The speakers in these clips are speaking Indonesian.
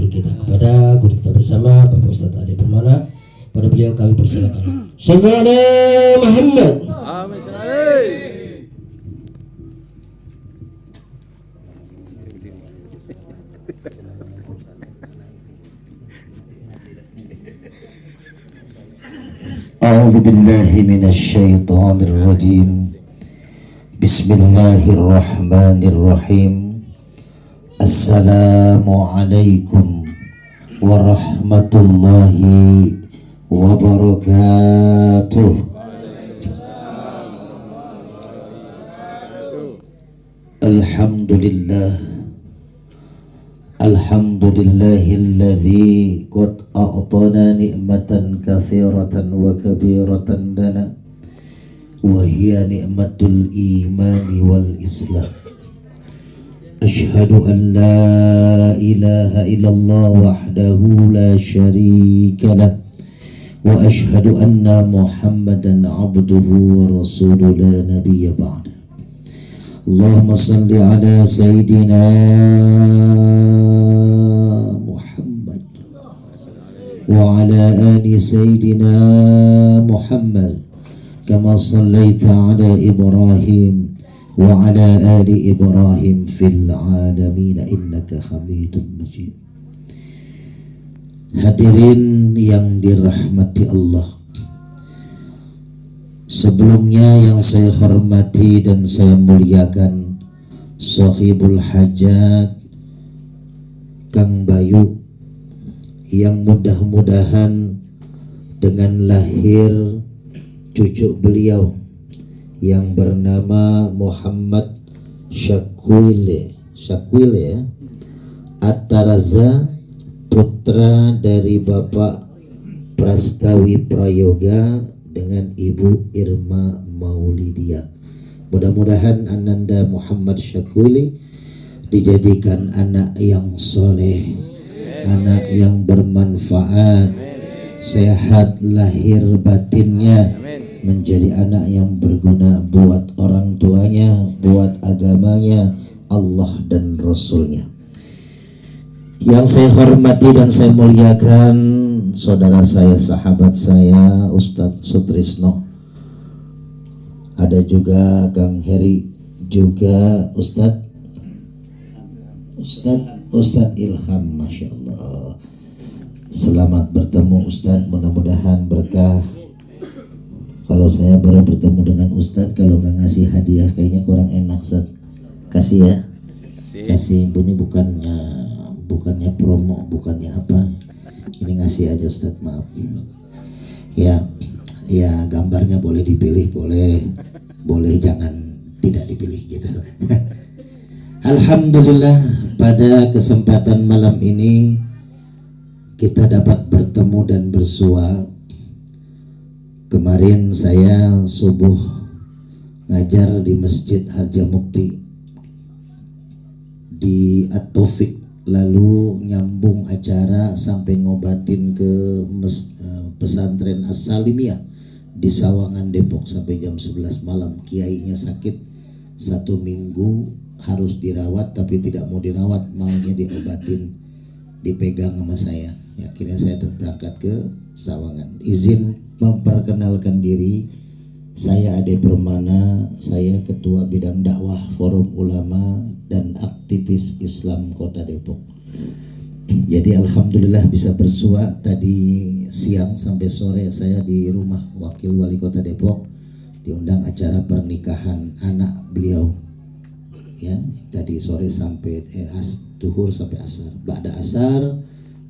guru kita, kepada guru kita bersama Bapak Ustadz Ade Permana. Pada beliau kami persilakan. Sallallahu Muhammad. Amin sekali. أعوذ بالله من الشيطان الرجيم بسم الله الرحمن الرحيم السلام عليكم ورحمة الله وبركاته. الحمد لله الحمد لله الذي قد أعطانا نعمة كثيرة وكبيرة لنا وهي نعمة الإيمان والإسلام. أشهد أن لا إله إلا الله وحده لا شريك له وأشهد أن محمدا عبده ورسوله لا نبي بعده. اللهم صل على سيدنا محمد وعلى آل سيدنا محمد كما صليت على إبراهيم وعلى آل إبراهيم في العالمين إنك حميد مجيد. Hadirin yang dirahmati Allah, sebelumnya yang saya hormati dan saya muliakan Sahibul Hajat Kang Bayu, yang mudah-mudahan dengan lahir cucu beliau yang bernama Muhammad Syakwile ya, Attaraza, putra dari Bapak Prastawi Prayoga dengan Ibu Irma Maulidia. Mudah-mudahan Ananda Muhammad Syakwili dijadikan anak yang soleh, anak yang bermanfaat, sehat lahir batinnya, menjadi anak yang berguna buat orang tuanya, buat agamanya, Allah dan Rasulnya. Yang saya hormati dan saya muliakan saudara saya, sahabat saya, Ustadz Sutrisno. Ada juga Kang Heri, juga Ustadz Ilham, Masya Allah. Selamat bertemu Ustadz, mudah-mudahan berkah. Kalau saya baru bertemu dengan Ustadz, kalau nggak ngasih hadiah kayaknya kurang enak, Ustadz. Kasih ya, kasih. Ini bukannya promo, bukannya apa, ini ngasih aja Ustadz, maaf ya. Gambarnya boleh dipilih, boleh jangan tidak dipilih gitu. Alhamdulillah, pada kesempatan malam ini kita dapat bertemu dan bersua. Kemarin saya subuh ngajar di Masjid Harjamukti di At-Taufik, lalu nyambung acara sampai ngobatin ke pesantren As-Salimiyah di Sawangan Depok sampai jam 11 malam. Kiainya sakit 1 minggu, harus dirawat tapi tidak mau dirawat, maunya diobatin, dipegang sama saya. Akhirnya saya berangkat ke Sawangan. Izin memperkenalkan diri, saya Ade Permana, saya Ketua Bidang Dakwah Forum Ulama dan Aktivis Islam Kota Depok. Jadi alhamdulillah bisa bersua. Tadi siang sampai sore saya di rumah Wakil Wali Kota Depok, diundang acara pernikahan anak beliau. Ya, tadi sore sampai duhur sampai asar. Ba'da asar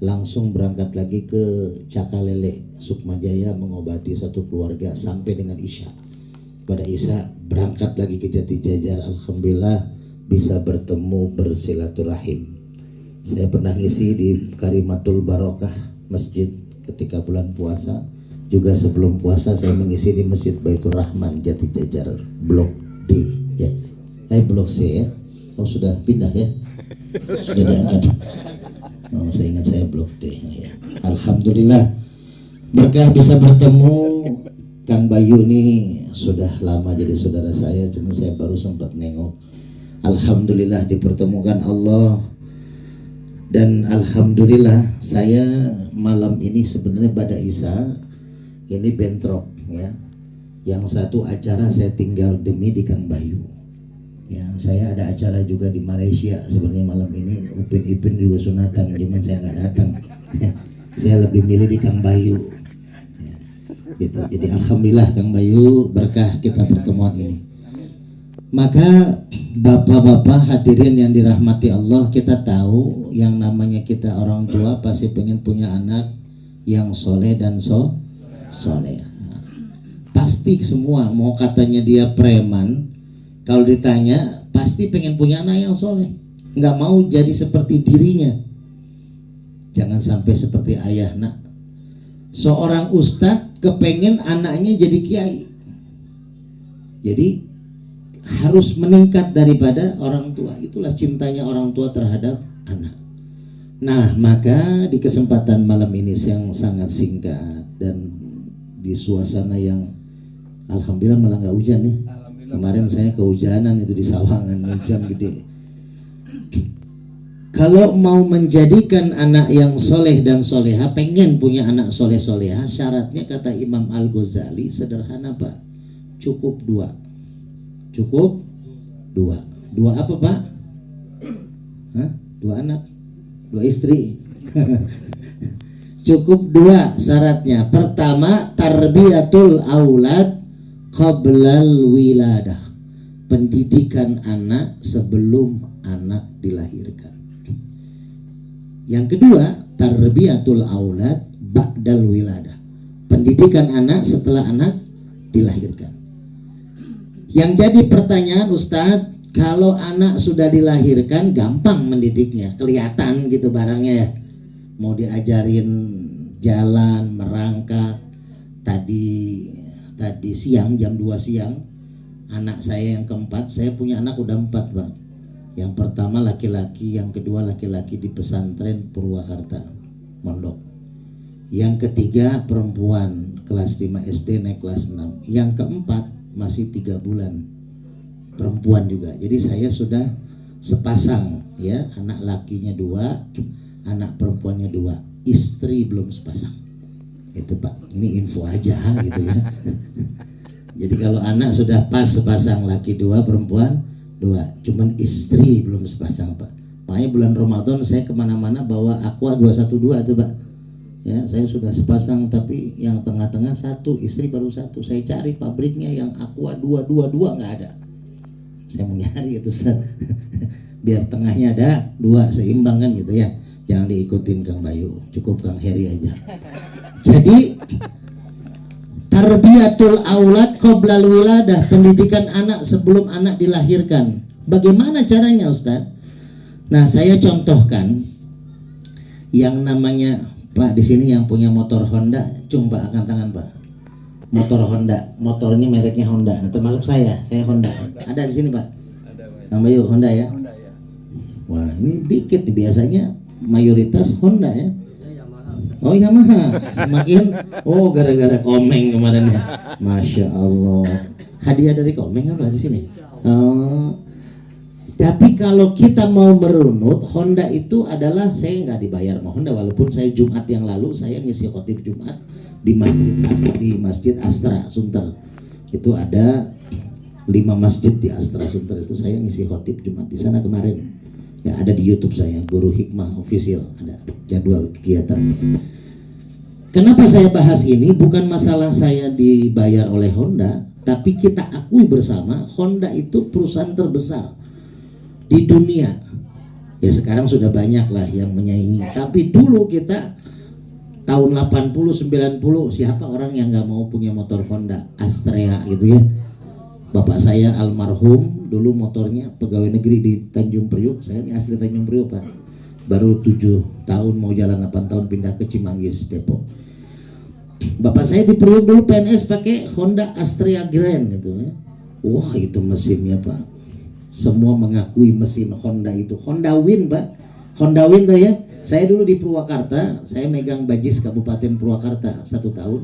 langsung berangkat lagi ke Cakalele, Sukmajaya, mengobati satu keluarga sampai dengan Isya. Pada Isya berangkat lagi ke Jatijajar. Alhamdulillah bisa bertemu, bersilaturahim. Saya pernah ngisi di Karimatul Barokah Masjid ketika bulan puasa. Juga sebelum puasa saya mengisi di Masjid Baitur Rahman Jatijajar Blok D ya. Blok C ya. Oh sudah pindah ya. Sudah diangkat. Oh, saya ingat saya Blok D ya. Alhamdulillah berkah bisa bertemu. Kang Bayu ini sudah lama jadi saudara saya, cuma saya baru sempat nengok. Alhamdulillah dipertemukan Allah Dan alhamdulillah saya malam ini sebenarnya pada Isa ini bentrok ya. Yang satu acara saya tinggal demi di Kang Bayu. Ya, saya ada acara juga di Malaysia sebenarnya malam ini. Upin Ipin juga sunatan, cuman saya nggak datang. Ya, saya lebih milih di Kang Bayu. Ya, gitu. Jadi alhamdulillah Kang Bayu berkah kita pertemuan ini. Maka bapak-bapak hadirin yang dirahmati Allah, kita tahu yang namanya kita orang tua pasti pengen punya anak yang soleh dan soleh. Pasti semua mau katanya dia preman, kalau ditanya pasti pengen punya anak yang soleh, nggak mau jadi seperti dirinya. Jangan sampai seperti ayah nak. Seorang ustadz kepengen anaknya jadi kiai. Jadi harus meningkat daripada orang tua. Itulah cintanya orang tua terhadap anak. Nah, maka di kesempatan malam ini yang sangat singkat dan di suasana yang alhamdulillah malah nggak hujan nih. Kemarin saya kehujanan itu di Sawangan, hujan gede. Kalau mau menjadikan anak yang soleh dan soleha, pengen punya anak soleh soleha, syaratnya kata Imam Al-Ghazali sederhana Pak, cukup dua. Cukup dua apa Pak? Hah? Dua anak, dua istri. Cukup dua syaratnya. Pertama, tarbiyatul aulad qablal wiladah, pendidikan anak sebelum anak dilahirkan. Yang kedua, tarbiyatul aulad ba'dal wiladah, pendidikan anak setelah anak dilahirkan. Yang jadi pertanyaan Ustadz, kalau anak sudah dilahirkan gampang mendidiknya, kelihatan gitu barangnya ya. Mau diajarin jalan, merangkak. Tadi siang jam 2 siang anak saya yang keempat, saya punya anak udah 4 Pak. Yang pertama laki-laki, yang kedua laki-laki di pesantren Purwakarta Mondok. Yang ketiga perempuan kelas 5 SD naik kelas 6. Yang keempat masih 3 bulan, perempuan juga. Jadi saya sudah sepasang ya, anak lakinya 2, anak perempuannya 2, istri belum sepasang. Itu Pak, ini info aja gitu ya. Jadi kalau anak sudah pas sepasang, laki 2 perempuan 2, cuman istri belum sepasang Pak. Makanya bulan Ramadan saya kemana-mana bawa Aqua 212 itu Pak. Ya, saya sudah sepasang, tapi yang tengah-tengah 1, istri baru 1. Saya cari pabriknya yang Aqua 222 nggak ada. Saya mau nyari itu Ustaz. Biar tengahnya ada 2 seimbang kan gitu ya. Jangan diikutin Kang Bayu, cukup Kang Heri aja. Jadi tarbiyatul aulad qoblal wiladah, pendidikan anak sebelum anak dilahirkan. Bagaimana caranya Ustaz? Nah, saya contohkan yang namanya Pak di sini yang punya motor Honda, Pak angkat tangan Pak. Motor Honda, motornya mereknya Honda. Nah, termasuk saya Honda. Ada di sini Pak. Ada Pak. Kang Bayu Honda ya? Honda ya. Wah, ini dikit biasanya mayoritas Honda ya. Oh Yamaha. Semakin gara-gara Komeng kemarin ya. Masya Allah. Hadiah dari Komeng apa di sini? Tapi kalau kita mau merunut, Honda itu adalah, saya nggak dibayar sama Honda, walaupun saya Jumat yang lalu saya ngisi khotib Jumat di Masjid Astra Sunter. Itu ada 5 masjid di Astra Sunter, itu saya ngisi khotib Jumat di sana kemarin. Ya ada di YouTube saya, Guru Hikmah Official, ada jadwal kegiatan. Kenapa saya bahas ini? Bukan masalah saya dibayar oleh Honda, tapi kita akui bersama Honda itu perusahaan terbesar di dunia. Ya sekarang sudah banyak lah yang menyaingi, tapi dulu kita tahun 80 90 siapa orang yang nggak mau punya motor Honda Astrea gitu ya. Bapak saya almarhum dulu motornya pegawai negeri di Tanjung Priok. Saya ini asli Tanjung Priok Pak, baru 7 tahun mau jalan 8 tahun pindah ke Cimanggis Depok. Bapak saya di Priok dulu PNS pakai Honda Astrea Grand itu ya. Wah itu mesinnya Pak, semua mengakui mesin Honda itu. Honda Win Pak, Honda Win tuh ya. Saya dulu di Purwakarta, saya megang Bajis Kabupaten Purwakarta 1 tahun.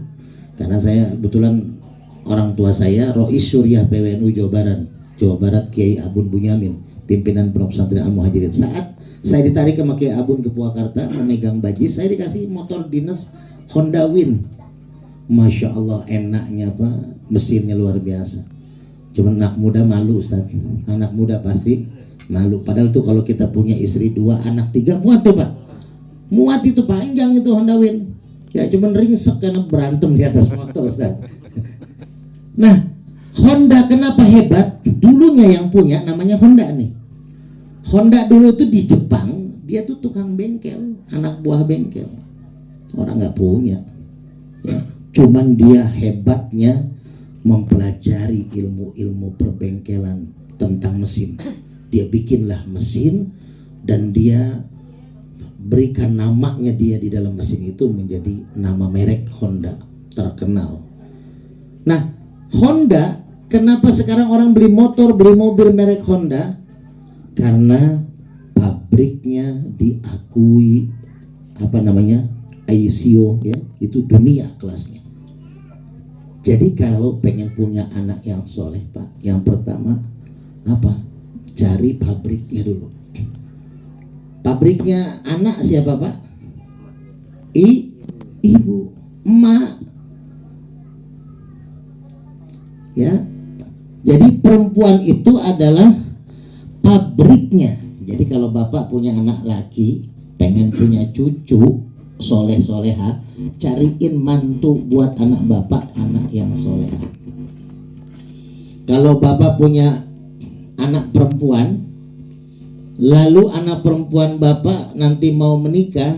Karena saya kebetulan orang tua saya Rois Syuriah PWNU Jawa Barat Kiai Abun Bunyamin, pimpinan Pondok Pesantren Al Muhajirin. Saat Saya ditarik sama Kiai Abun ke Purwakarta memegang bajis, saya dikasih motor dinas Honda Win. Masya Allah enaknya Pak, mesinnya luar biasa. Cuman anak muda malu Ustaz, anak muda pasti malu. Padahal tuh kalau kita punya istri 2, anak 3 muat tuh Pak, muat itu panjang itu Honda Win. Ya cuman ringsek karena berantem di atas motor Ustaz. Nah Honda kenapa hebat? Dulunya yang punya namanya Honda nih. Honda dulu tuh di Jepang, dia tuh tukang bengkel, anak buah bengkel. Orang nggak punya. Ya, cuman dia hebatnya mempelajari ilmu-ilmu perbengkelan tentang mesin. Dia bikinlah mesin dan dia berikan namanya dia di dalam mesin itu menjadi nama merek Honda terkenal. Nah, Honda, kenapa sekarang orang beli motor, beli mobil merek Honda? Karena pabriknya diakui ISO ya, itu dunia kelasnya. Jadi kalau pengen punya anak yang soleh Pak, yang pertama apa? Cari pabriknya dulu. Pabriknya anak siapa Pak? Ibu, emak. Ya. Jadi perempuan itu adalah pabriknya. Jadi kalau bapak punya anak laki, pengen punya cucu soleh-soleha, cariin mantu buat anak bapak, anak yang soleha. Kalau bapak punya anak perempuan, lalu anak perempuan bapak nanti mau menikah,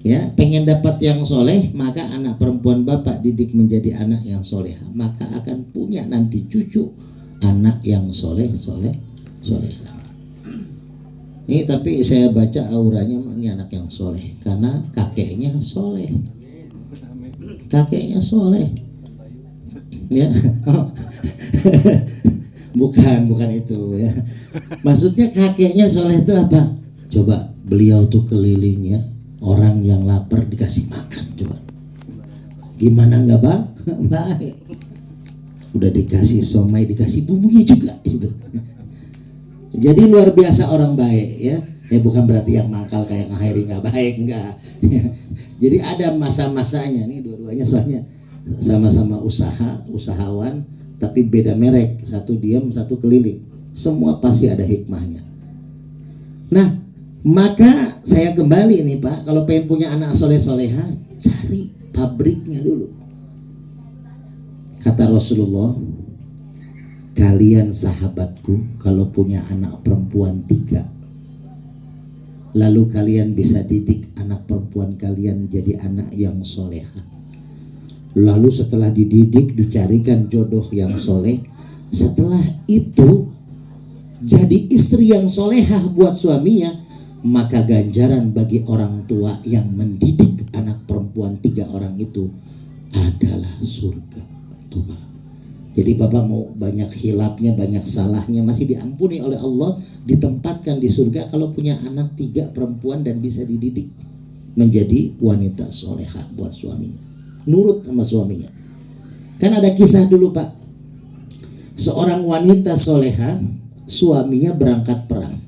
ya pengen dapat yang soleh, maka anak perempuan bapak didik menjadi anak yang soleha, maka akan punya nanti cucu anak yang soleh. Ini tapi saya baca auranya ini anak yang soleh karena kakeknya soleh. Ya. bukan itu ya. Maksudnya kakeknya soleh itu apa? Coba beliau tuh kelilingnya orang yang lapar dikasih makan, coba. Gimana nggak Bang? Baik. Udah dikasih somai, dikasih bumbunya juga. Jadi luar biasa orang baik ya. Ya bukan berarti yang mangkal kayak ngakhiri nggak baik, enggak. Jadi ada masa-masanya nih, dua-duanya soalnya sama-sama usahawan tapi beda merek, satu diam satu keliling. Semua pasti ada hikmahnya. Nah, maka saya kembali nih Pak, kalau pengen punya anak soleh-soleha, cari pabriknya dulu. Kata Rasulullah, kalian sahabatku kalau punya anak perempuan 3, lalu kalian bisa didik anak perempuan kalian jadi anak yang soleha. Lalu setelah dididik dicarikan jodoh yang soleh, setelah itu jadi istri yang solehah buat suaminya, maka ganjaran bagi orang tua yang mendidik anak perempuan 3 orang itu adalah surga. Tuh, Pak. Jadi Bapak mau banyak hilapnya, banyak salahnya masih diampuni oleh Allah, ditempatkan di surga kalau punya anak 3 perempuan dan bisa dididik menjadi wanita solehah buat suaminya, nurut sama suaminya. Kan ada kisah dulu Pak, seorang wanita solehah, suaminya berangkat perang,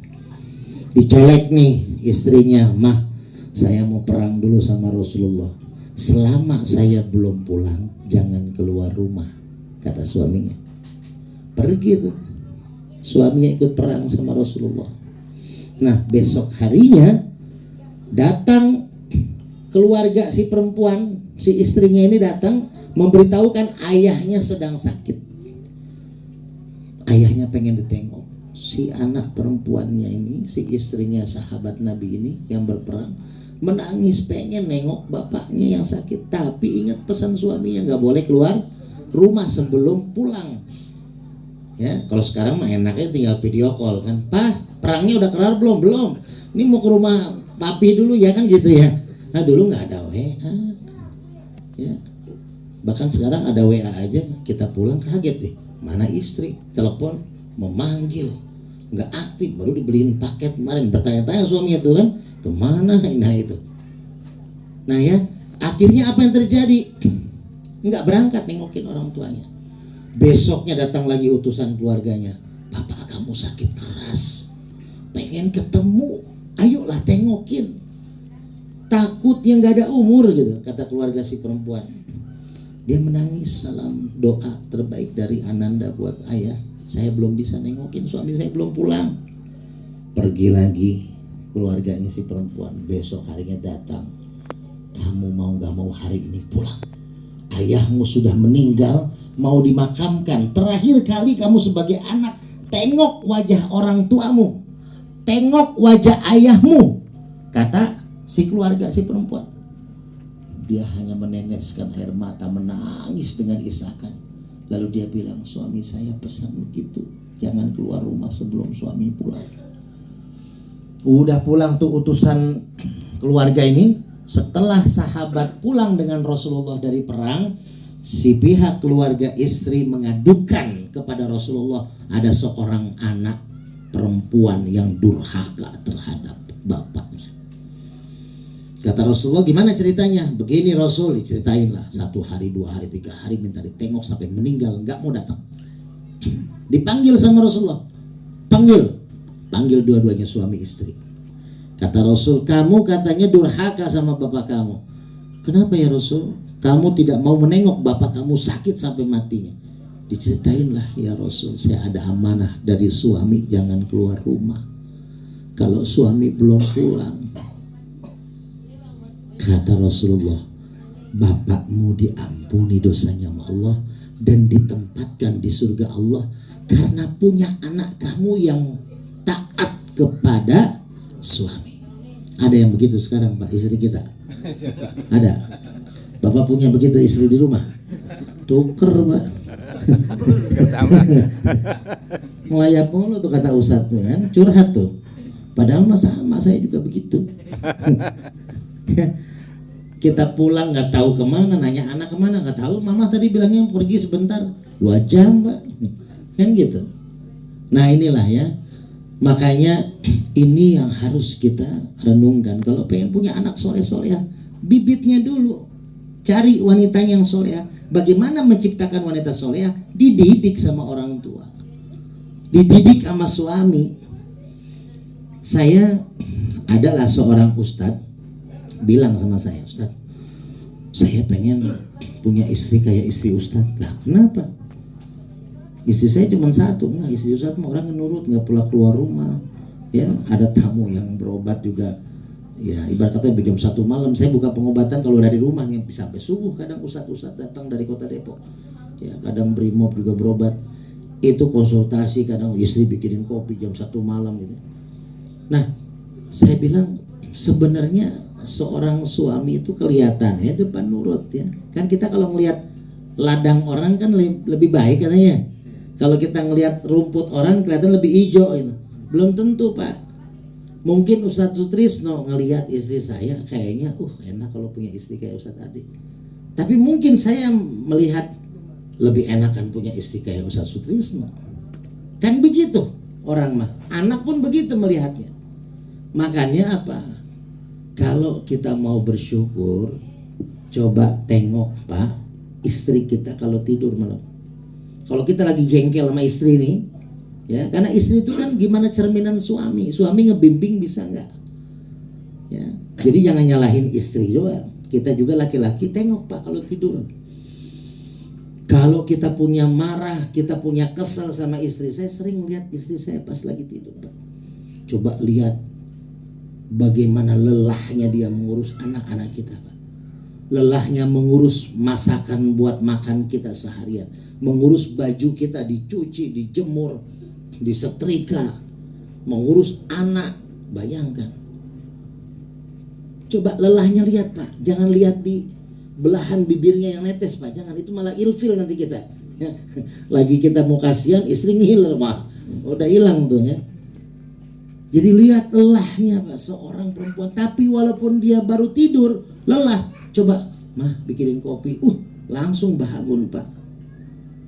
dicolek nih istrinya, mah saya mau perang dulu sama Rasulullah, selama saya belum pulang jangan keluar rumah, kata suaminya. Pergi tuh suaminya ikut perang sama Rasulullah. Nah besok harinya datang keluarga si perempuan, si istrinya ini datang memberitahukan ayahnya sedang sakit. Ayahnya pengen ditengok. Si anak perempuannya ini, si istrinya sahabat Nabi ini yang berperang, menangis pengen nengok bapaknya yang sakit, tapi ingat pesan suaminya nggak boleh keluar rumah sebelum pulang. Ya, kalau sekarang mah enaknya tinggal video call kan, Pak perangnya udah kelar belum? Belum. Ini mau ke rumah papi dulu ya kan gitu ya. Nah dulu nggak ada WA. Ya. Bahkan sekarang ada WA aja, kita pulang kaget deh, mana istri, telepon memanggil, nggak aktif, baru dibeliin paket kemarin, bertanya-tanya suaminya tuh kan, tuh mana, nah itu. Nah ya, akhirnya apa yang terjadi? Nggak berangkat nengokin orang tuanya. Besoknya datang lagi utusan keluarganya, bapak kamu sakit keras, pengen ketemu ayolah tengokin. Takutnya nggak ada umur gitu, kata keluarga si perempuan. Dia menangis, salam doa terbaik dari Ananda buat ayah. Saya belum bisa nengokin, suami saya belum pulang. Pergi lagi keluarganya si perempuan, besok harinya datang. Kamu mau gak mau hari ini pulang. Ayahmu sudah meninggal, mau dimakamkan. Terakhir kali kamu sebagai anak, tengok wajah orang tuamu, tengok wajah ayahmu, kata si keluarga si perempuan. Dia hanya meneteskan air mata, menangis dengan isakan. Lalu dia bilang, suami saya pesan begitu, jangan keluar rumah sebelum suami pulang. Udah pulang tuh utusan keluarga ini. Setelah sahabat pulang dengan Rasulullah dari perang, si pihak keluarga istri mengadukan kepada Rasulullah ada seorang anak perempuan yang durhaka terhadap bapaknya. Kata Rasulullah, gimana ceritanya? Begini Rasul, diceritain lah. 1 hari, 2 hari, 3 hari minta ditengok sampai meninggal, nggak mau datang. Dipanggil sama Rasulullah, panggil dua-duanya suami istri. Kata Rasul, kamu katanya durhaka sama bapak kamu. Kenapa ya Rasul? Kamu tidak mau menengok bapak kamu sakit sampai matinya. Diceritain lah, ya Rasul, saya ada amanah dari suami, jangan keluar rumah kalau suami belum pulang. Kata Rasulullah, bapakmu diampuni dosanya sama Allah dan ditempatkan di surga Allah karena punya anak kamu yang taat kepada suami. Ada yang begitu sekarang Pak, istri kita? Ada? Bapak punya begitu istri di rumah? Tuker Pak. Ngelayap mulu tuh kata Ustadznya kan, curhat tuh. Padahal sama saya juga begitu. Kita pulang nggak tahu kemana, nanya anak kemana nggak tahu. Mama tadi bilangnya pergi sebentar, 2 jam Pak, kan gitu. Nah inilah ya, makanya ini yang harus kita renungkan. Kalau pengen punya anak soleh-soleh, bibitnya dulu, cari wanitanya yang soleh. Bagaimana menciptakan wanita soleh? Dididik sama orang tua, dididik sama suami. Saya adalah seorang ustadz, bilang sama saya, Ustadz, saya pengen punya istri kayak istri Ustadz. Lah kenapa? Istri saya cuma 1. Enggak, istri Ustadz mah orang yang nurut, nggak pula keluar rumah. Ya, ada tamu yang berobat juga. Ya, ibarat kata jam 1 malam saya buka pengobatan kalau dari rumah yang bisa sampai subuh. Kadang Ustadz datang dari kota Depok. Ya, kadang Brimob juga berobat. Itu konsultasi, kadang istri bikinin kopi jam 1 malam gitu. Nah, saya bilang sebenarnya seorang suami itu kelihatan ya depan nurut ya. Kan kita kalau ngelihat ladang orang kan lebih baik katanya. Kalau kita ngelihat rumput orang kelihatan lebih hijau gitu. Belum tentu Pak. Mungkin Ustadz Sutrisno ngelihat istri saya kayaknya enak kalau punya istri kayak Ustadz Adi. Tapi mungkin saya melihat lebih enakan punya istri kayak Ustadz Sutrisno. Kan begitu orang mah. Anak pun begitu melihatnya. Makanya apa? Kalau kita mau bersyukur, coba tengok Pak, istri kita kalau tidur malam. Kalau kita lagi jengkel sama istri nih, ya, karena istri itu kan gimana cerminan suami. Suami ngebimbing bisa nggak? Ya, jadi jangan nyalahin istri doang. Kita juga laki-laki tengok Pak kalau tidur. Kalau kita punya marah, kita punya kesel sama istri. Saya sering lihat istri saya pas lagi tidur Pak. Coba lihat bagaimana lelahnya dia mengurus anak-anak kita Pak. Lelahnya mengurus masakan buat makan kita seharian. Mengurus baju kita dicuci, dijemur, disetrika. Mengurus anak. Bayangkan. Coba lelahnya lihat Pak. Jangan lihat di belahan bibirnya yang netes Pak. Jangan, itu malah ilfil nanti kita. Lagi kita mau kasihan, istri ngiler Pak. Udah hilang tuh ya. Jadi lihat lelahnya Pak seorang perempuan. Tapi walaupun dia baru tidur lelah, coba mah bikinin kopi, langsung bangun Pak.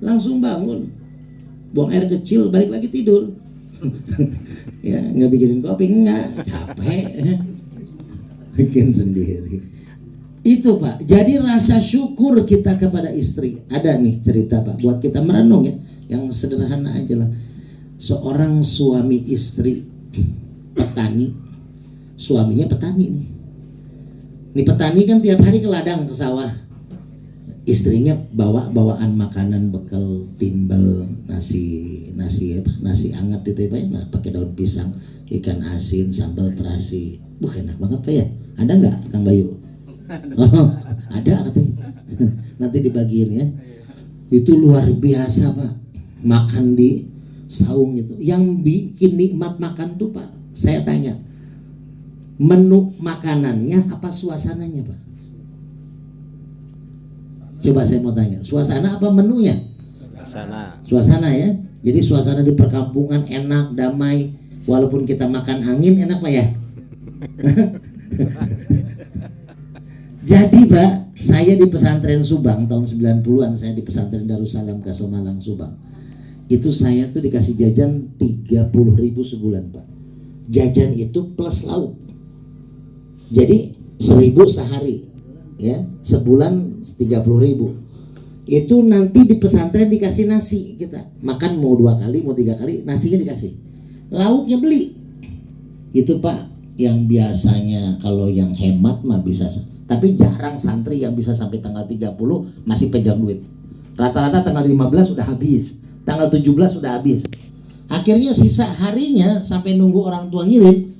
Langsung bangun, buang air kecil, balik lagi tidur. Ya nggak bikinin kopi, nggak, capek. Bikin sendiri. Itu Pak. Jadi rasa syukur kita kepada istri. Ada nih cerita Pak buat kita merenung ya. Yang sederhana aja lah. Seorang suami istri petani suaminya petani nih. Ini petani kan tiap hari ke ladang, ke sawah. Istrinya bawaan makanan bekal timbel, nasi hangat itu Pak ya, nah, pakai daun pisang, ikan asin, sambal terasi. Wah, enak banget Pak ya. Ada nggak Kang Bayu? Oh, ada katanya. Nanti dibagiin ya. Itu luar biasa Pak. Makan di saung itu. Yang bikin nikmat makan tuh Pak, saya tanya, menu makanannya apa suasananya Pak? Coba saya mau tanya, suasana apa menunya? Suasana ya. Jadi suasana di perkampungan enak, damai. Walaupun kita makan angin enak Pak ya. Jadi Pak, saya di pesantren Subang tahun 90-an, saya di pesantren Darussalam Kasomalang Subang. Itu saya tuh dikasih jajan 30.000 sebulan Pak. Jajan itu plus lauk. Jadi 1.000 sehari, ya, sebulan 30.000. Itu nanti di pesantren dikasih nasi, kita makan mau 2 kali, mau 3 kali, nasinya dikasih, lauknya beli. Itu Pak, yang biasanya kalau yang hemat mah bisa, tapi jarang santri yang bisa sampai tanggal 30 masih pegang duit. Rata-rata tanggal 15 sudah habis, tanggal 17 sudah habis. Akhirnya sisa harinya sampai nunggu orang tua ngirim,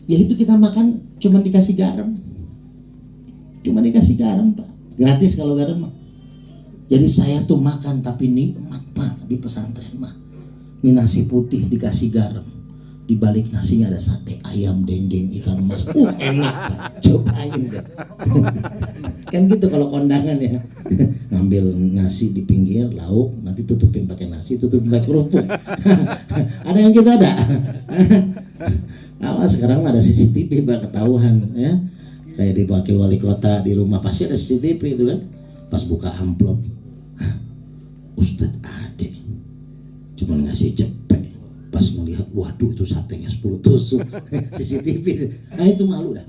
yaitu kita makan cuma dikasih garam. Cuma dikasih garam Pak, gratis kalau garam mah. Jadi saya tuh makan tapi nikmat Pak di pesantren mah. Ini nasi putih dikasih garam, di balik nasinya ada sate ayam, dendeng, ikan mas. Enak Pak, cobain deh. Kan gitu kalau kondangan ya. Ngambil nasi di pinggir, lauk, nanti tutupin pakai nasi, tutupin pakai kerupuk. Ada yang kita ada. Sekarang ada CCTV Pak, ketahuan ya. Kayak di wakil wali kota di rumah pasti ada CCTV itu kan. Pas buka amplop, Ustadz Ade cuma ngasih cepet. Pas melihat, waduh itu satenya 10 tusuk. CCTV. Nah itu malu dah.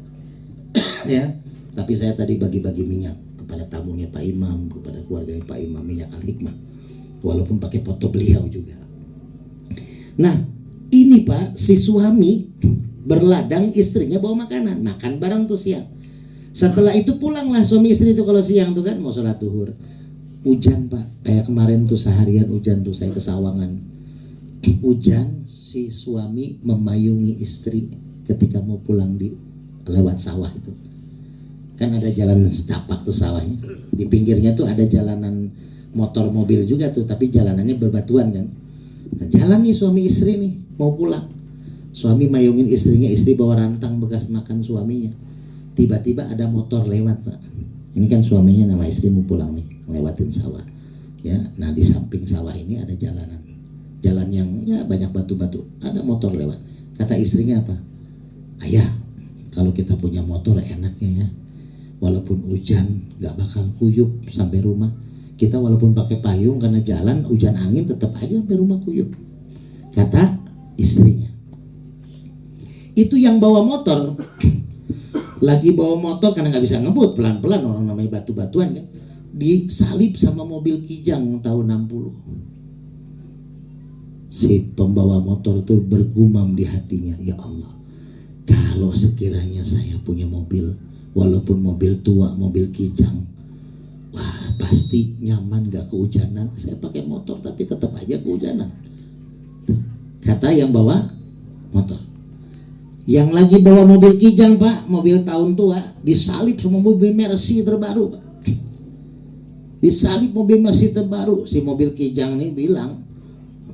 Ya. Tapi saya tadi bagi-bagi minyak kepada tamunya Pak Imam, kepada keluarga Pak Imam, minyak Al-Hikmah. Walaupun pakai foto beliau juga. Nah, ini Pak, si suami berladang, istrinya bawa makanan, makan bareng tuh siang. Setelah itu pulanglah suami istri itu kalau siang tuh kan mau sholat zuhur. Hujan Pak, kayak kemarin tuh seharian hujan tuh saya ke Sawangan. Hujan, si suami memayungi istri ketika mau pulang di lewat sawah itu. Kan ada jalan setapak tuh sawahnya. Di pinggirnya tuh ada jalanan motor mobil juga tuh, tapi jalanannya berbatuan kan. Nah, jalan nih suami istri nih mau pulang. Suami mayungin istrinya, istri bawa rantang bekas makan suaminya. Tiba-tiba ada motor lewat Pak. Ini kan suaminya nama istri mau pulang nih, ngelewatin sawah. Ya, nah di samping sawah ini ada jalanan. Jalan yang ya banyak batu-batu. Ada motor lewat. Kata istrinya apa? Ayah, kalau kita punya motor enaknya ya. Walaupun hujan nggak bakal kuyup sampai rumah. Kita walaupun pakai payung karena jalan hujan angin tetap aja sampai rumah kuyup. Kata istrinya. Itu yang bawa motor lagi bawa motor karena nggak bisa ngebut, pelan-pelan, orang namanya batu-batuan kan, disalip sama mobil Kijang tahun 60. Si pembawa motor itu bergumam di hatinya, ya Allah, kalau sekiranya saya punya mobil, walaupun mobil tua, mobil Kijang, wah pasti nyaman gak kehujanan. Saya pakai motor tapi tetap aja kehujanan. Kata yang bawa motor. Yang lagi bawa mobil Kijang Pak, mobil tahun tua, disalip sama mobil Mercy terbaru Pak. Disalip mobil Mercy terbaru. Si mobil Kijang ini bilang,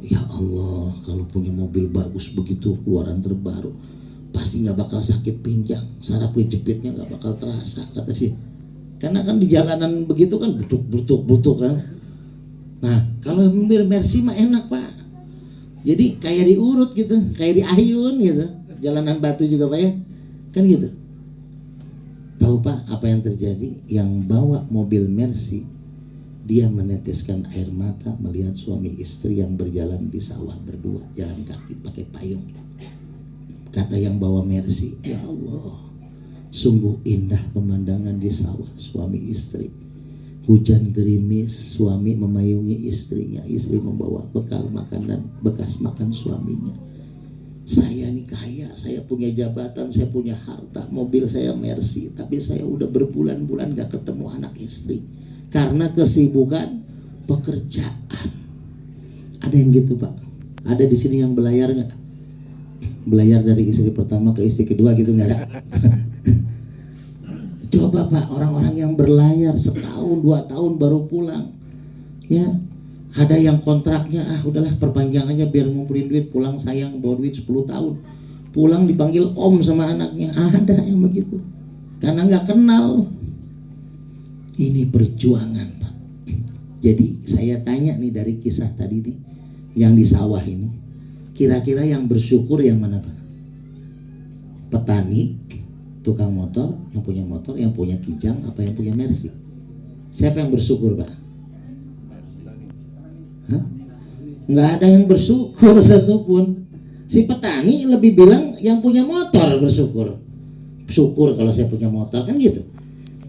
ya Allah, kalau punya mobil bagus begitu keluaran terbaru, pasti nggak bakal sakit pinggang, saraf kejepitnya nggak bakal terasa, kata sih. Karena kan di jalanan begitu kan butuk kan. Nah kalau mobil Mercy mah enak Pak. Jadi kayak diurut gitu, kayak diayun gitu. Jalanan batu juga Pak ya, kan gitu. Tahu Pak apa yang terjadi? Yang bawa mobil Mercy, dia meneteskan air mata melihat suami istri yang berjalan di sawah berdua, jalan kaki pakai payung. Kata yang bawa Mercy, ya Allah, sungguh indah pemandangan di sawah suami istri. Hujan gerimis, suami memayungi istrinya, istri membawa bekal makanan bekas makan suaminya. Saya nih kaya, saya punya jabatan, saya punya harta, mobil saya Mercy, tapi saya udah berbulan-bulan gak ketemu anak istri karena kesibukan pekerjaan. Ada yang gitu Pak? Ada di sini yang belayar nggak? Belayar dari istri pertama ke istri kedua gitu nggak ada? Coba Pak, orang-orang yang berlayar setahun 2 tahun baru pulang, ya. Ada yang kontraknya udahlah perpanjangannya biar ngumpulin duit, pulang sayang bawa duit 10 tahun, pulang dipanggil om sama anaknya. Ada yang begitu karena nggak kenal. Ini perjuangan Pak. Jadi saya tanya nih dari kisah tadi nih yang di sawah ini, kira-kira yang bersyukur yang mana Pak? Petani, tukang motor, yang punya kijang, apa yang punya Mercy? Siapa yang bersyukur Pak? Hah? Nggak ada yang bersyukur satupun. Si petani lebih bilang yang punya motor bersyukur. Syukur kalau saya punya motor, kan gitu.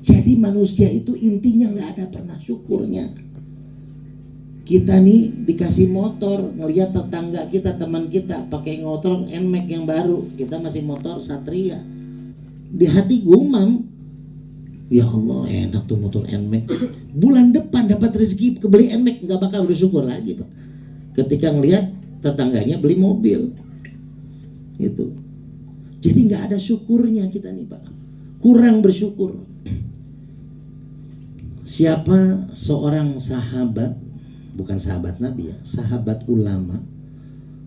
Jadi manusia itu intinya nggak ada pernah syukurnya. Kita nih dikasih motor, ngelihat tetangga kita, teman kita pakai motor NMAX yang baru, kita masih motor Satria. Di hati gumam, ya Allah enak tuh motor NMAX. Bulan depan dapat rezeki kebeli NMAX, nggak bakal bersyukur lagi Pak. Ketika ngelihat tetangganya beli mobil, itu. Jadi nggak ada syukurnya kita nih Pak. Kurang bersyukur. Siapa seorang sahabat, bukan sahabat Nabi ya, sahabat ulama,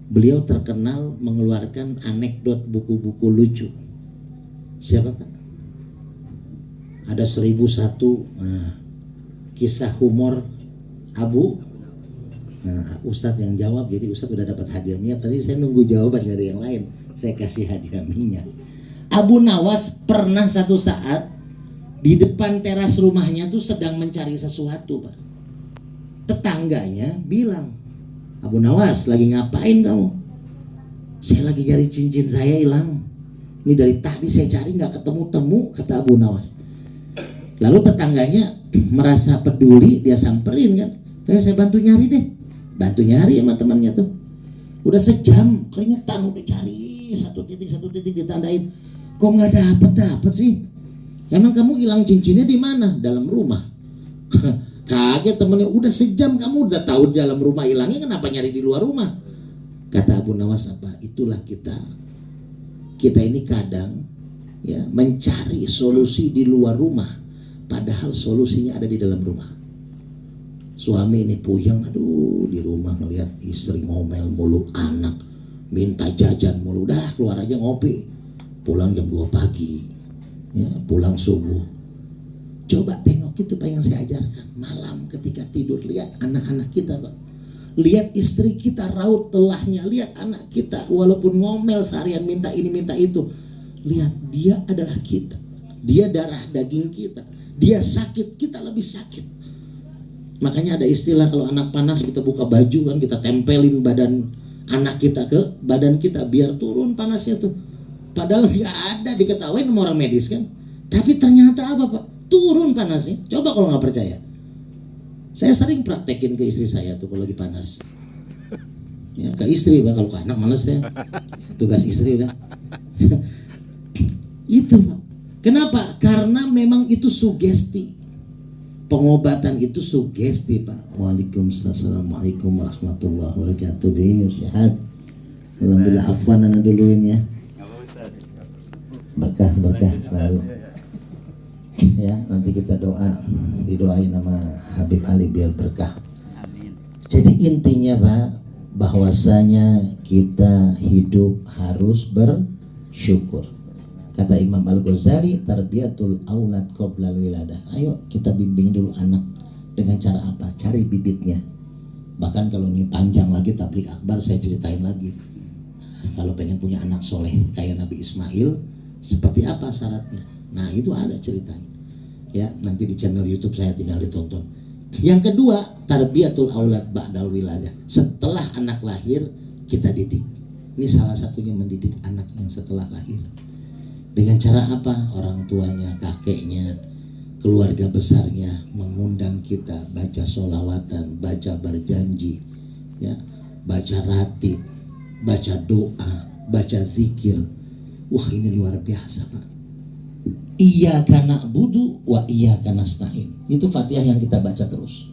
beliau terkenal mengeluarkan anekdot buku-buku lucu. Siapa Pak? Ada 1001 kisah humor Abu. Nah, Ustadz yang jawab, jadi Ustadz udah dapat hadiah minyak. Tadi saya nunggu jawaban dari yang lain, saya kasih hadiah minyak. Abu Nawas pernah satu saat di depan teras rumahnya tuh sedang mencari sesuatu Pak. Tetangganya bilang, Abu Nawas lagi ngapain kamu? Saya lagi cari cincin saya hilang. Ini dari tadi saya cari nggak ketemu-temu, kata Abu Nawas. Lalu tetangganya merasa peduli, dia samperin kan. Saya bantu nyari deh. Bantu nyari sama temannya tuh. Udah sejam, keringetan udah cari satu titik ditandain. Kok nggak dapet sih? Emang kamu hilang cincinnya di mana? Dalam rumah. Kaget temennya, udah sejam kamu udah tahu di dalam rumah hilangnya, kenapa nyari di luar rumah? Kata Abu Nawas apa? Itulah kita. Kita ini kadang ya mencari solusi di luar rumah, padahal solusinya ada di dalam rumah. Suami ini puyeng, aduh di rumah ngelihat istri ngomel mulu, anak minta jajan mulu, udah keluar aja ngopi. Pulang jam 2 pagi, ya, pulang subuh. Coba tengok itu Pak yang saya ajarkan. Malam ketika tidur, lihat anak-anak kita Pak. Lihat istri kita raut telahnya, lihat anak kita walaupun ngomel seharian minta ini minta itu. Lihat dia adalah kita. Dia darah daging kita. Dia sakit, kita lebih sakit. Makanya ada istilah kalau anak panas kita buka baju kan, kita tempelin badan anak kita ke badan kita biar turun panasnya tuh. Padahal nggak ada diketahui sama orang medis kan. Tapi ternyata apa Pak? Turun panasnya. Coba kalau nggak percaya. Saya sering praktekin ke istri saya tuh kalau lagi panas. Ya, ke istri Pak, kalau ke anak males ya. Tugas istri udah. Itu Pak. Kenapa? Karena memang itu sugesti. Pengobatan itu sugesti Pak. Waalaikumsalam. Assalamualaikum warahmatullahi wabarakatuh. Sehat. Alhamdulillah, afwan ana duluin ya. Berkah selalu. Ya, nanti kita didoain sama Habib Ali biar berkah. Jadi intinya Pak, bahwasanya kita hidup harus bersyukur. Kata Imam Al-Ghazali, tarbiyatul aulad qoblal wiladah. Ayo kita bimbing dulu anak dengan cara apa? Cari bibitnya. Bahkan kalau ini panjang lagi tablik akbar saya ceritain lagi. Kalau pengen punya anak soleh kayak Nabi Ismail, seperti apa syaratnya? Nah itu ada ceritanya. Ya nanti di channel YouTube saya tinggal ditonton. Yang kedua, tarbiyatul aulad ba'dal wiladah. Setelah anak lahir kita didik. Ini salah satunya mendidik anak yang setelah lahir. Dengan cara apa? Orang tuanya, kakeknya, keluarga besarnya mengundang kita baca sholawatan, baca berjanji, ya, baca ratib, baca doa, baca zikir. Wah, ini luar biasa, Pak. Iyyaka na'budu wa iyyaka nasta'in. Itu Fatihah yang kita baca terus.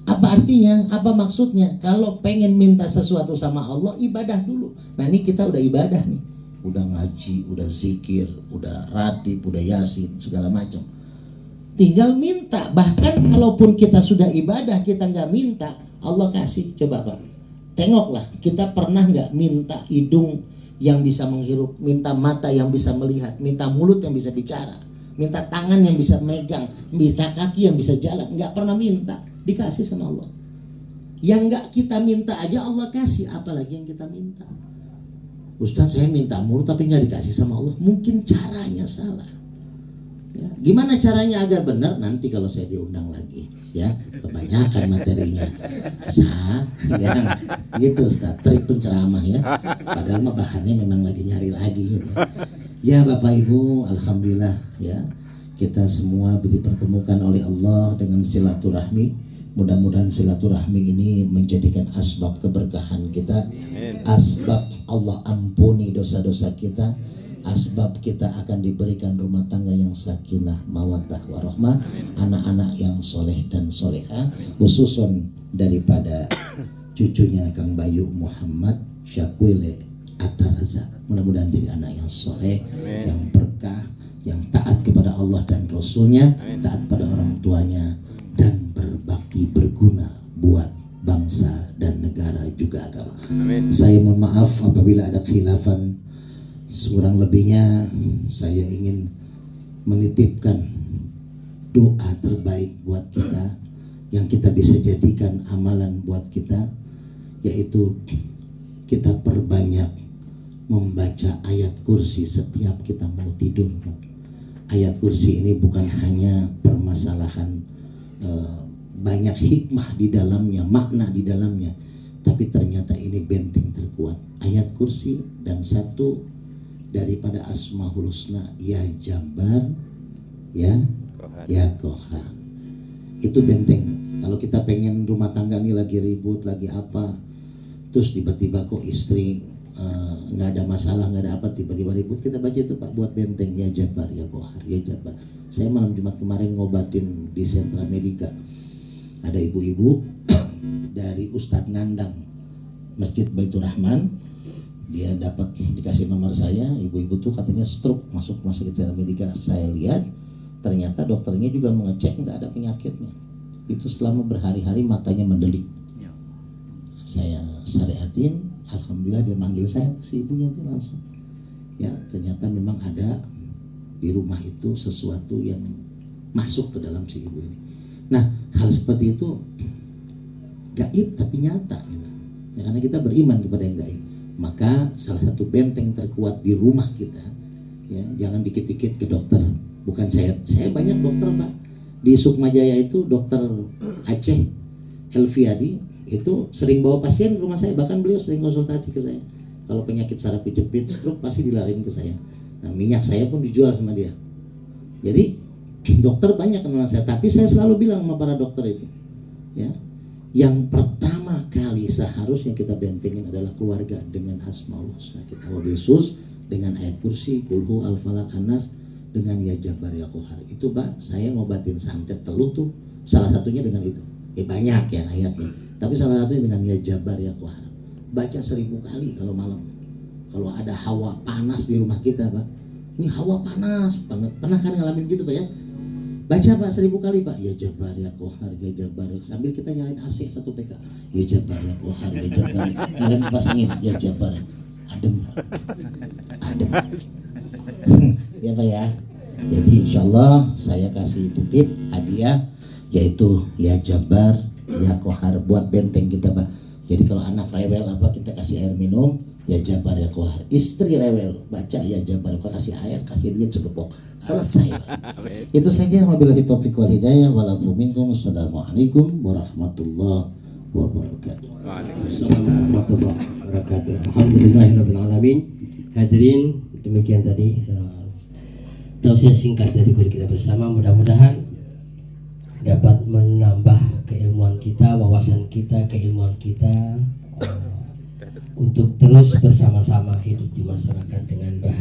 Apa artinya? Apa maksudnya? Kalau pengen minta sesuatu sama Allah, ibadah dulu. Nah, ini kita udah ibadah nih. Udah ngaji, udah zikir, udah ratib, udah yasin, segala macam. Tinggal minta. Bahkan kalaupun kita sudah ibadah, kita nggak minta, Allah kasih. Coba Pak, tengoklah, kita pernah nggak minta hidung yang bisa menghirup, minta mata yang bisa melihat, minta mulut yang bisa bicara, minta tangan yang bisa megang, minta kaki yang bisa jalan? Nggak pernah minta, dikasih sama Allah. Yang nggak kita minta aja Allah kasih, apalagi yang kita minta. Ustadz, saya minta mulu tapi nggak dikasih sama Allah. Mungkin caranya salah. Ya, gimana caranya agar benar? Nanti kalau saya diundang lagi, ya, kebanyakan materinya. Ya, gitu Ustaz, trik penceramah ya. Padahal mah bahannya memang lagi nyari lagi gitu. Ya Bapak Ibu, alhamdulillah ya, kita semua dipertemukan oleh Allah dengan silaturahmi. Mudah-mudahan silaturahmi ini menjadikan asbab keberkahan kita, asbab Allah ampuni dosa-dosa kita, asbab kita akan diberikan rumah tangga yang sakinah, mawaddah, warahmah, anak-anak yang soleh dan soleha, khususon daripada cucunya Kang Bayu Muhammad Syakwile Ataraza. Mudah-mudahan jadi anak yang soleh, yang berkah, yang taat kepada Allah dan Rasulnya, taat pada orang tuanya, dan berbakti berguna buat bangsa dan negara juga agama. Amin. Saya mohon maaf apabila ada khilafan. Sekurang lebihnya saya ingin menitipkan doa terbaik buat kita yang kita bisa jadikan amalan buat kita, yaitu kita perbanyak membaca ayat kursi setiap kita mau tidur. Ayat kursi ini bukan hanya permasalahan banyak hikmah di dalamnya, makna di dalamnya, tapi ternyata ini benteng terkuat. Ayat kursi dan satu daripada Asmaul Husna, ya Jabbar, ya Qahar. Itu benteng. Kalau kita pengen rumah tangga ini lagi ribut, lagi apa, terus tiba-tiba kok istri nggak ada masalah, nggak ada apa, tiba-tiba ribut, kita baca itu Pak, buat benteng, ya Jabbar, ya Qahar, ya Jabbar. Saya malam Jumat kemarin ngobatin di Sentra Medika. Ada ibu-ibu dari Ustadz Ngandang Masjid Baitur Rahman. Dia dapat dikasih nomor saya. Ibu-ibu tuh katanya stroke, masuk rumah sakit Sentra Medika. Saya lihat ternyata dokternya juga mengecek nggak ada penyakitnya. Itu selama berhari-hari matanya mendelik. Saya syariatin, alhamdulillah dia manggil saya, si ibunya tuh langsung. Ya, ternyata memang ada di rumah itu sesuatu yang masuk ke dalam si ibu ini. Nah, hal seperti itu gaib tapi nyata gitu. Ya, karena kita beriman kepada yang gaib. Maka salah satu benteng terkuat di rumah kita, ya, jangan dikit-dikit ke dokter. Bukan saya banyak dokter Pak. Di Sukmajaya itu dokter Aceh Elviadi itu sering bawa pasien ke rumah saya, bahkan beliau sering konsultasi ke saya. Kalau penyakit saraf kejepit, stroke pasti dilarin ke saya. Nah, minyak saya pun dijual sama dia. Jadi dokter banyak kenalan saya, tapi saya selalu bilang sama para dokter itu, ya, yang pertama kali seharusnya kita bentengin adalah keluarga dengan Asmaul Husna kita, wabil sus dengan ayat kursi, kulhu, al-falaq, anas, dengan ya Jabbar ya Qahar. Itu Pak, saya ngobatin santet teluh tuh salah satunya dengan itu. Banyak ya ayatnya, tapi salah satunya dengan ya Jabbar ya Qahar. Baca 1000 kali kalau malam. Kalau ada hawa panas di rumah kita Pak, ini hawa panas banget, pernah kan ngalamin gitu Pak ya? Baca Pak 1000 kali Pak, ya Jabbar ya Qahar, ya Jabbar, sambil kita nyalain AC 1 PK, ya Jabbar ya Qahar, ya Jabbar, nyalain kipas angin, ya Jabbar, adem adem. Ya Pak ya. Jadi insyaallah saya kasih titip hadiah, yaitu ya Jabbar ya Qahar buat benteng kita Pak. Jadi kalau anak rewel apa, kita kasih air minum, ya Jabbar ya Qahar. Istri rewel, baca ya Jabbar ya Qahar, kasih air, kasih duit segepok, selesai. Itu saja, wabillahi taufiq wal hidayah, walafu minkum. Assalamualaikum warahmatullahi wabarakatuh. Waalaikumsalam warahmatullahi wabarakatuh. Alhamdulillahirabbil alamin. Hadirin, demikian tadi tausiah singkat dari guru kita bersama. Mudah-mudahan dapat menambah keilmuan kita, wawasan kita, keilmuan kita untuk terus bersama-sama hidup di masyarakat dengan bahagia.